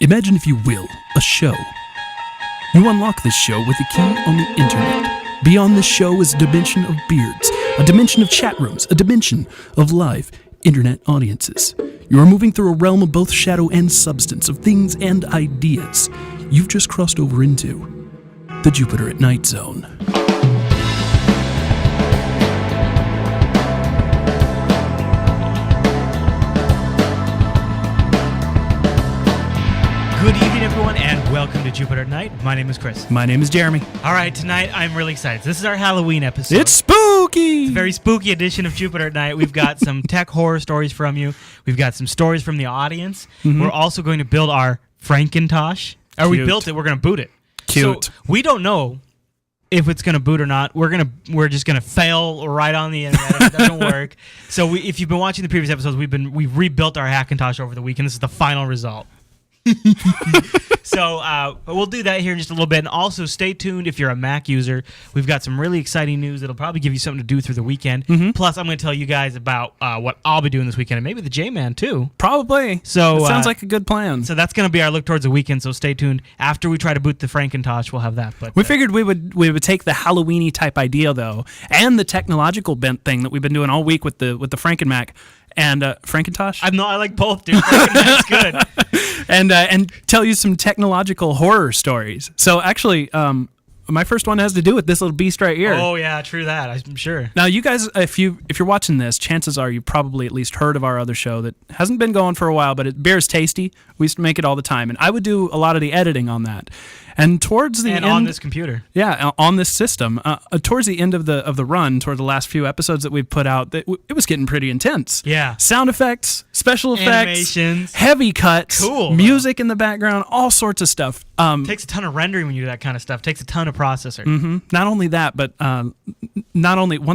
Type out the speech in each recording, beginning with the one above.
Imagine, if you will, a show. You unlock this show with a key on the internet. Beyond this show is a dimension of beards, a dimension of chat rooms, a dimension of live internet audiences. You are moving through a realm of both shadow and substance, of things and ideas. You've just crossed over into the Jupiter at Night Zone. Good evening, everyone, and welcome to Jupiter at Night. My name is Chris. My name is Jeremy. All right, tonight I'm really excited. This is our Halloween episode. It's spooky! It's a very spooky edition of Jupiter at Night. We've got some tech horror stories from you. We've got some stories from the audience. We're also going to build our Frankentosh. Or we built it. We're going to boot it. Cute. So we don't know if it's going to boot or not. We're just going to fail right on the internet if it doesn't work. So if you've been watching the previous episodes, we've rebuilt our Hackintosh over the weekend. This is the final result. So we'll do that here in just a little bit, and also stay tuned if you're a Mac user. We've got some really exciting news that'll probably give you something to do through the weekend. Plus, I'm going to tell you guys about what I'll be doing this weekend, and maybe the J-Man too. Probably. So it sounds like a good plan. So that's going to be our look towards the weekend. So stay tuned. After we try to boot the Frankentosh, we'll have that. But we figured we would take the Halloween-y type idea though, and the technological bent thing that we've been doing all week with the Frankenmac. And Frankentosh? I like both, dude. Frankentosh's good. And tell you some technological horror stories. So actually, my first one has to do with this little beast right here. Oh yeah, true that. I'm sure. Now, you guys, if you're watching this, chances are you probably at least heard of our other show that hasn't been going for a while, but Beer's Tasty. We used to make it all the time, and I would do a lot of the editing on that. And towards the end, on this computer, yeah, on this system, towards the end of the run, toward the last few episodes that we've put out, it was getting pretty intense. Yeah, sound effects, special effects, animations, heavy cuts, cool, music in the background, all sorts of stuff. Takes a ton of rendering when you do that kind of stuff. Takes a ton of processor. Not only that, but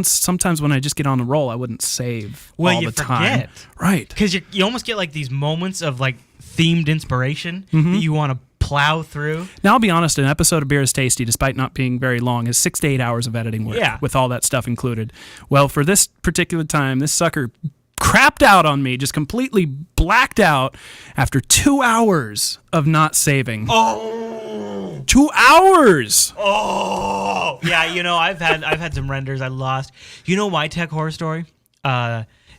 sometimes when I just get on the roll, I wouldn't save all the time. Right? Because you almost get like these moments of like themed inspiration that you want to plow through. Now, I'll be honest, an episode of Beer is Tasty, despite not being very long, is 6 to 8 hours of editing work with all that stuff included. Well, for this particular time, this sucker crapped out on me, just completely blacked out after 2 hours of not saving. Oh! 2 hours! Oh! Yeah, I've had some renders I lost. You know my tech horror story?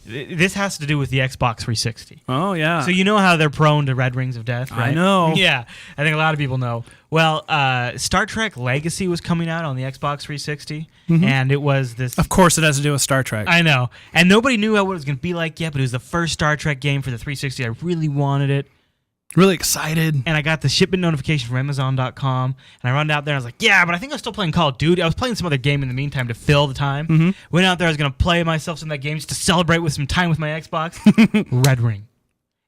This has to do with the Xbox 360. Oh, yeah. So you know how they're prone to red rings of death, right? I know. Yeah, I think a lot of people know. Well, Star Trek Legacy was coming out on the Xbox 360, and it was this... Of course it has to do with Star Trek. I know. And nobody knew what it was going to be like yet, but it was the first Star Trek game for the 360. I really wanted it. Really excited. And I got the shipment notification from Amazon.com, and I run out there, and I was like, yeah, but I think I was still playing Call of Duty. I was playing some other game in the meantime to fill the time. Went out there, I was going to play myself some of that game just to celebrate with some time with my Xbox. Red ring.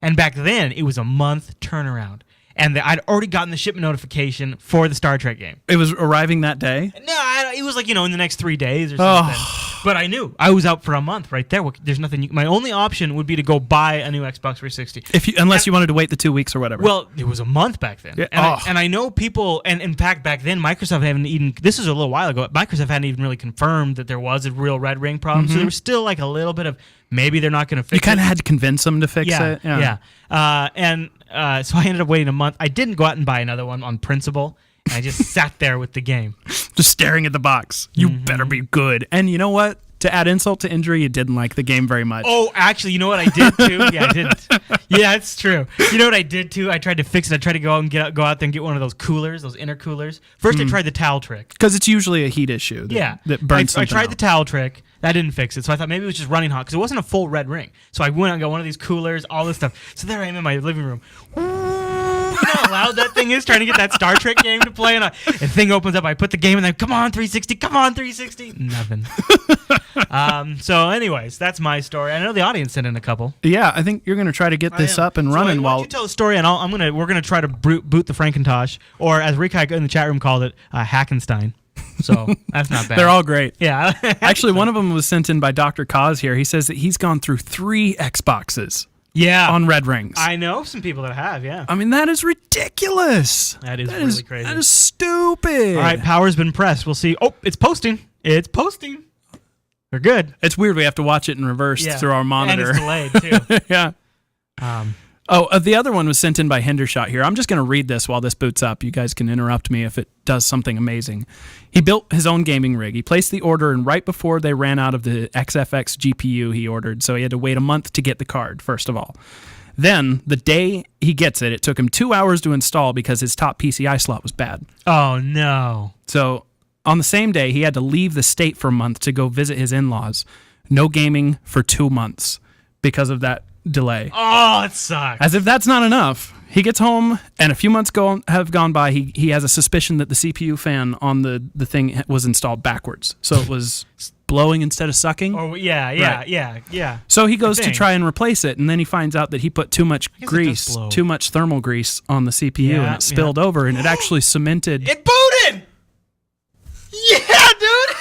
And back then, it was a month turnaround. And I'd already gotten the shipment notification for the Star Trek game. It was arriving that day? No, it was like, in the next 3 days or something. But I knew. I was out for a month right there. There's nothing. My only option would be to go buy a new Xbox 360. Unless you wanted to wait the 2 weeks or whatever. Well, it was a month back then. Yeah. And I know people, and in fact, back then, Microsoft hadn't even, this was a little while ago, Microsoft hadn't even really confirmed that there was a real red ring problem. So there was still like a little bit of, maybe they're not going to fix it. You kind of had to convince them to fix it. Yeah. So I ended up waiting a month. I didn't go out and buy another one on principle. And I just sat there with the game. Just staring at the box. You better be good. And you know what? To add insult to injury, you didn't like the game very much. Oh, actually, you know what I did too? Yeah, I didn't. Yeah, it's true. You know what I did too? I tried to fix it. I tried to go out there and get one of those coolers, those intercoolers. First, I tried the towel trick. Because it's usually a heat issue that burns something I tried out. The towel trick. That didn't fix it. So I thought maybe it was just running hot because it wasn't a full red ring. So I went and got one of these coolers, all this stuff. So there I am in my living room. You know how loud that thing is trying to get that Star Trek game to play? And the thing opens up. I put the game in there. Come on, 360. Come on, 360. Nothing. So anyways, that's my story. I know the audience sent in a couple. Yeah, I think you're going to try to get this up and running. Why don't you tell the story, and we're going to try to boot the Frankentosh, or as Rikai in the chat room called it, Hackenstein. So that's not bad. They're all great. Yeah. Actually, one of them was sent in by Dr. Kaz here. He says that he's gone through 3 Xboxes. Yeah. On red rings. I know some people that have, yeah. I mean, that is ridiculous. That is really crazy. That is stupid. All right, power's been pressed. We'll see. Oh, it's posting. It's posting. We're good. It's weird. We have to watch it in reverse through our monitor. And it's delayed, too. Yeah. Oh, the other one was sent in by Hendershot here. I'm just going to read this while this boots up. You guys can interrupt me if it does something amazing. He built his own gaming rig. He placed the order, and right before they ran out of the XFX GPU he ordered, so he had to wait a month to get the card, first of all. Then, the day he gets it, it took him 2 hours to install because his top PCI slot was bad. Oh, no. So, on the same day, he had to leave the state for a month to go visit his in-laws. No gaming for 2 months because of that delay. Oh, it sucks. As if that's not enough, he gets home, and a few months have gone by. He has a suspicion that the CPU fan on the thing was installed backwards, so it was blowing instead of sucking. Oh, yeah. So he goes to try and replace it, and then he finds out that he put too much grease, too much thermal grease on the CPU, and it spilled over, and it actually cemented. It booted! Yeah, dude!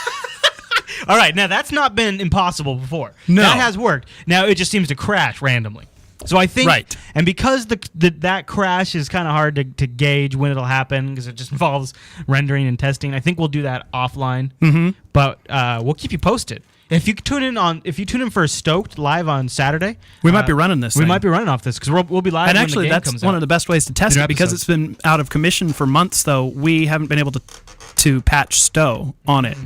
All right, now that's not been impossible before. No. That has worked. Now it just seems to crash randomly. So I think, right. And because that crash is kind of hard to gauge when it'll happen because it just involves rendering and testing, I think we'll do that offline. Mm-hmm. But we'll keep you posted. If you tune in for Stoked live on Saturday, we might be running this. We might be running off this because we'll be live. And when actually, the game that's comes one out. of the best ways to test it because it's been out of commission for months. Though we haven't been able to patch Stow on it.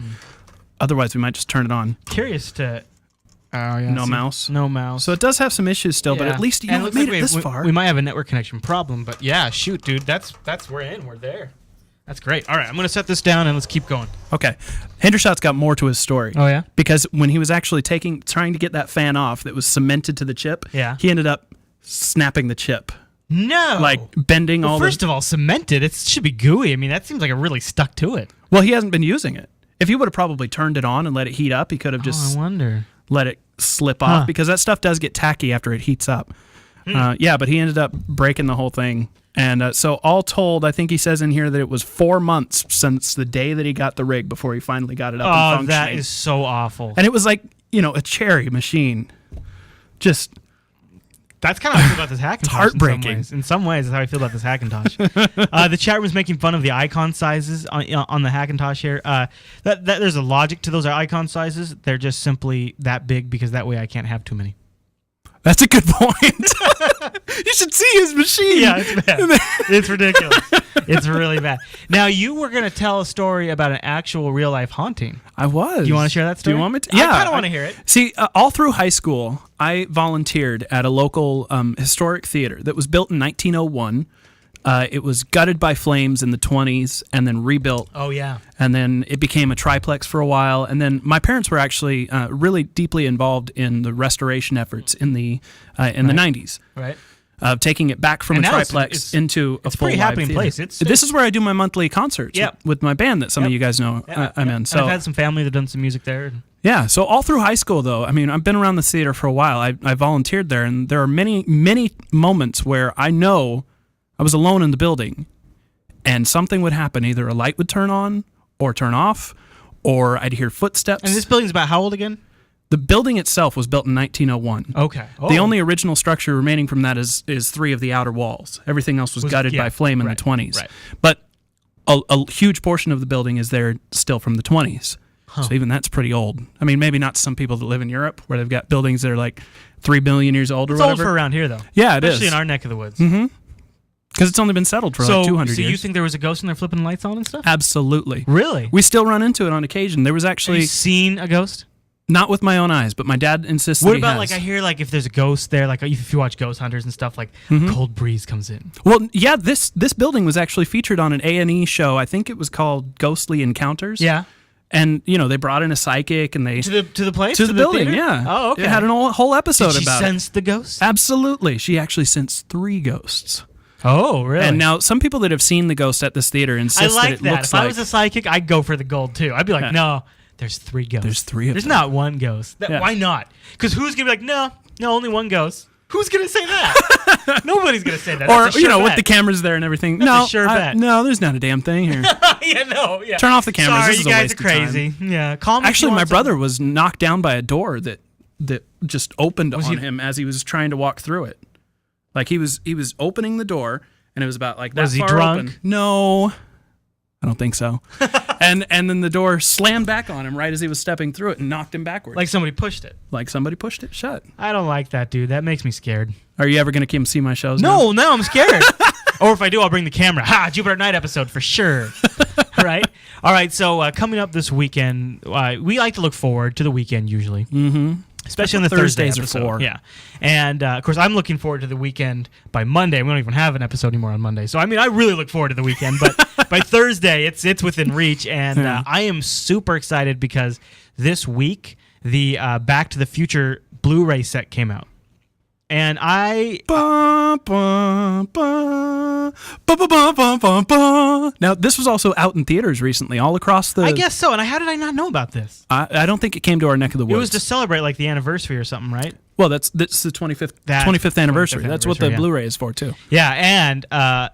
Otherwise, we might just turn it on. Curious to. Oh, yeah. No mouse. No mouse. So it does have some issues still, but at least you know, it made it this far. We might have a network connection problem, but yeah, shoot, dude, that's we're in. We're there. That's great. All right, I'm going to set this down and let's keep going. Okay. Hendershot's got more to his story. Oh, yeah? Because when he was actually trying to get that fan off that was cemented to the chip, he ended up snapping the chip. No. Like bending all First of all, cemented, it should be gooey. I mean, that seems like it really stuck to it. Well, he hasn't been using it. If he would have probably turned it on and let it heat up, he could have just I wonder. let it slip off because that stuff does get tacky after it heats up. But he ended up breaking the whole thing. And so all told, I think he says in here that it was 4 months since the day that he got the rig before he finally got it up and functioning. That is so awful. And it was like, a cherry machine. Just... That's kind of how I feel about this Hackintosh. It's heartbreaking. In some ways, that's how I feel about this Hackintosh. The chat room's making fun of the icon sizes on the Hackintosh here. There's a logic to those icon sizes. They're just simply that big because that way I can't have too many. That's a good point. You should see his machine. Yeah, it's bad. It's ridiculous. It's really bad. Now, you were going to tell a story about an actual real-life haunting. I was. Do you want to share that story? Do you want me to? Yeah. I kind of want to hear it. See, all through high school, I volunteered at a local historic theater that was built in 1901. It was gutted by flames in the 20s and then rebuilt. Oh, yeah. And then it became a triplex for a while. And then my parents were actually really deeply involved in the restoration efforts in the 90s. Right. Taking it back from a triplex into a full pretty live happening theater. place. This is where I do my monthly concerts with my band that some of you guys know I'm in. So I've had some family that done some music there. Yeah, so all through high school, though, I mean, I've been around the theater for a while. I volunteered there, and there are many, many moments where I know I was alone in the building, and something would happen. Either a light would turn on or turn off, or I'd hear footsteps. And this building's about how old again? The building itself was built in 1901. Okay. Oh. The only original structure remaining from that is 3 of the outer walls. Everything else was gutted by flame in the 20s. Right. But a huge portion of the building is there still from the 20s. So even that's pretty old. I mean, maybe not some people that live in Europe where they've got buildings that are like 3 billion years old or whatever. It's old for around here, though. Yeah, it is. Especially in our neck of the woods. Mm-hmm. Because it's only been settled for like 200 years. So you think there was a ghost in there flipping lights on and stuff? Absolutely. Really? We still run into it on occasion. There was actually... Have you seen a ghost? Not with my own eyes, but my dad insists What that he about, has. like, I hear, like, if there's a ghost there, like, if you watch Ghost Hunters and stuff, like, cold breeze comes in. Well, yeah, this building was actually featured on an A&E show. I think it was called Ghostly Encounters. Yeah. And, they brought in a psychic and they... To the place? To the building, theater? yeah. Oh, okay. It had a whole episode Did she about sense the ghost? Absolutely. She actually sensed 3 ghosts. Oh, really? And now some people that have seen the ghost at this theater insist that it looks If I was a psychic, I'd go for the gold, too. I'd be like, no, there's 3 ghosts. There's 3 of them. There's not one ghost. Why not? Because who's going to be like, no, only one ghost. Who's going to say that? Nobody's going to say that. Or, That's a sure with bet. the cameras there and everything. That's a sure bet. No, there's not a damn thing here. Yeah. Turn off the cameras. Sorry, This is you a guys waste are crazy. of time. Yeah. Call me. Actually, my brother was knocked down by a door that just opened on him as he was trying to walk through it. Like he was opening the door, and it was about like that Was he far drunk? open. No, I don't think so. and then the door slammed back on him right as he was stepping through it and knocked him backwards. Like somebody pushed it. Like somebody pushed it shut. I don't like that, dude. That makes me scared. Are you ever going to come see my shows? No, I'm scared. Or if I do, I'll bring the camera. Ha! Jupiter Night episode for sure. Right? All right, so coming up this weekend, we like to look forward to the weekend usually. Mm-hmm. Especially on the Thursdays are for. Yeah. And, of course, I'm looking forward to the weekend by Monday. We don't even have an episode anymore on Monday. So, I mean, I really look forward to the weekend. But by Thursday, it's within reach. And I am super excited because this week, the Back to the Future Blu-ray set came out. And I... Now, this was also out in theaters recently, all across the... I guess so. And how did I not know about this? I don't think it came to our neck of the woods. It was to celebrate, like, the anniversary or something, right? Well, that's the 25th anniversary. That's what the Blu-ray is for, too. Yeah, and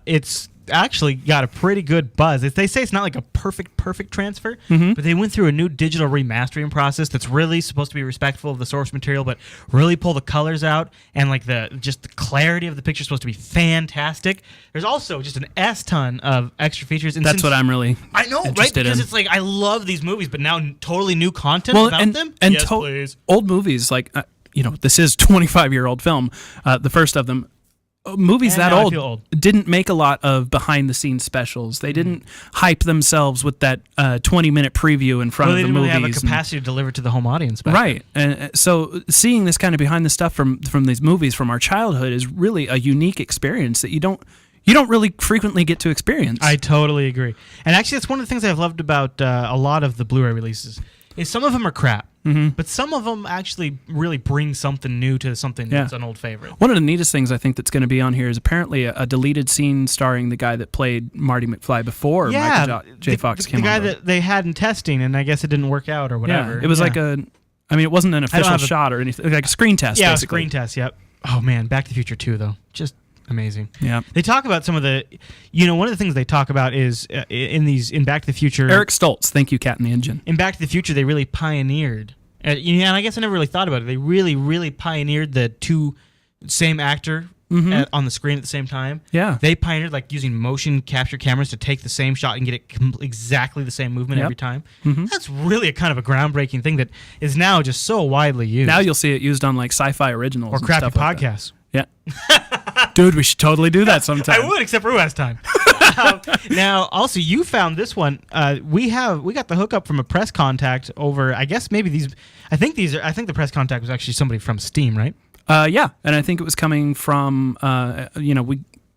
it's actually got a pretty good buzz. They say it's not like a perfect transfer, but they went through a new digital remastering process that's really supposed to be respectful of the source material, but really pull the colors out, and like the clarity of the picture is supposed to be fantastic. There's also just an S-ton of extra features. And that's what I'm really I know, right? Because it's like I love these movies, but now totally new content about them. And yes, please. Old movies, like this is 25-year-old film, the first of them. Movies that old didn't make a lot of behind-the-scenes specials. They didn't hype themselves with that 20-minute preview in front of the movies. They didn't really have a capacity to deliver to the home audience. Right. And so seeing this kind of behind the stuff from these movies from our childhood is really a unique experience that you don't really frequently get to experience. I totally agree. And actually, that's one of the things I've loved about a lot of the Blu-ray releases is some of them are crap. But some of them actually really bring something new to something that's an old favorite. One of the neatest things I think that's going to be on here is apparently a deleted scene starring the guy that played Marty McFly before Michael J. Fox came on. The guy that they had in testing, and I guess it didn't work out or whatever. Yeah, it was like it wasn't an official shot or anything. Like a screen test, basically. Yeah, a screen test, yep. Oh, man, Back to the Future 2, though. Just amazing. Yeah. They talk about some of the, one of the things they talk about is in Back to the Future. Eric Stoltz, thank you, Cat in the Engine. In Back to the Future, they really pioneered. And I guess I never really thought about it. They really, really pioneered the two same actor on the screen at the same time. Yeah. They pioneered like using motion capture cameras to take the same shot and get it exactly the same movement every time. That's really a kind of a groundbreaking thing that is now just so widely used. Now you'll see it used on like sci-fi originals or and crappy stuff like podcasts. Yeah. Dude, we should totally do that sometime. I would, except for who has time. Now, also, you found this one. We got the hookup from a press contact over. I guess maybe these. I think the press contact was actually somebody from Steam, right? Yeah, and I think it was coming from.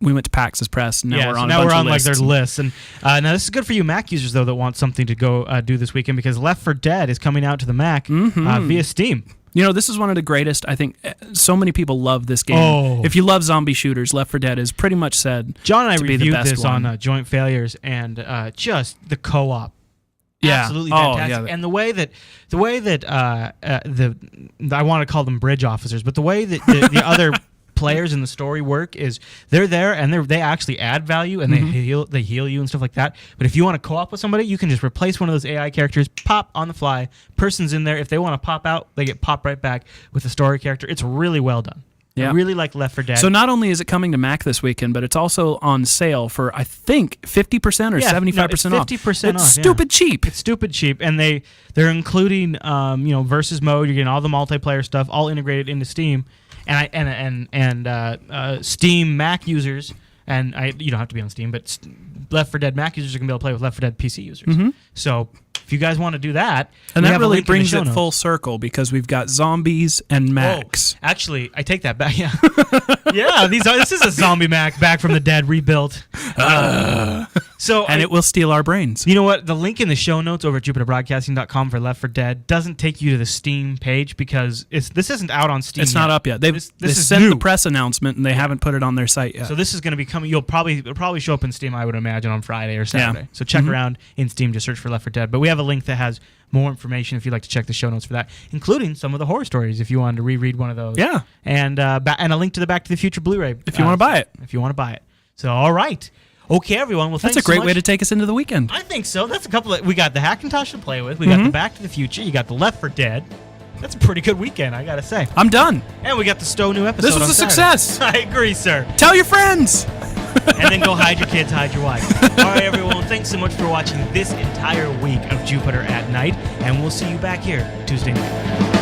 We went to PAX's Press, and now we're on. Now we're on like lists. their lists, and now this is good for you Mac users though that want something to go do this weekend because Left 4 Dead is coming out to the Mac via Steam. This is one of the greatest. I think so many people love this game. Oh. If you love zombie shooters, Left 4 Dead is pretty much said. John and I to be the reviewed best this one. on Joint Failures, and just the co-op. Yeah. Absolutely fantastic. Yeah. And the way that I want to call them bridge officers, but the way that the other players in the story work is they're there and they actually add value and they heal you and stuff like that. But if you want to co-op with somebody, you can just replace one of those AI characters, pop on the fly, person's in there. If they want to pop out, they get popped right back with the story character. It's really well done. Yeah. I really like Left 4 Dead. So not only is it coming to Mac this weekend, but it's also on sale for, I think, 50% or 75% off. 50% off. It's stupid cheap. It's stupid cheap. And they're including versus mode. You're getting all the multiplayer stuff all integrated into Steam. And Steam Mac users, and you don't have to be on Steam, but Left 4 Dead Mac users are going to be able to play with Left 4 Dead PC users. So if you guys want to do that, and that really brings it full circle because we've got zombies and Macs. Oh, actually, I take that back. Yeah, yeah. This is a zombie Mac back from the dead, rebuilt. It will steal our brains. You know what? The link in the show notes over at jupiterbroadcasting.com for Left 4 Dead doesn't take you to the Steam page because this isn't out on Steam. It's not up yet. They sent the press announcement and they haven't put it on their site yet. So this is going to be coming. It'll probably show up in Steam, I would imagine, on Friday or Saturday. Yeah. So check around in Steam, just search for Left 4 Dead. But we have a link that has more information if you'd like to check the show notes for that, including some of the horror stories if you wanted to reread one of those. Yeah. And a link to the Back to the Future Blu-ray if you want to buy it. If you want to buy it. So all right. Okay, everyone. Well, that's a great way to take us into the weekend. I think so. That's a couple of. We got the Hackintosh to play with. We got the Back to the Future. You got the Left 4 Dead. That's a pretty good weekend, I gotta say. I'm done. And we got the Stowe new episode. This was a success. I agree, sir. Tell your friends. and then go hide your kids, hide your wife. All right, everyone. Thanks so much for watching this entire week of Jupiter at Night, and we'll see you back here Tuesday night.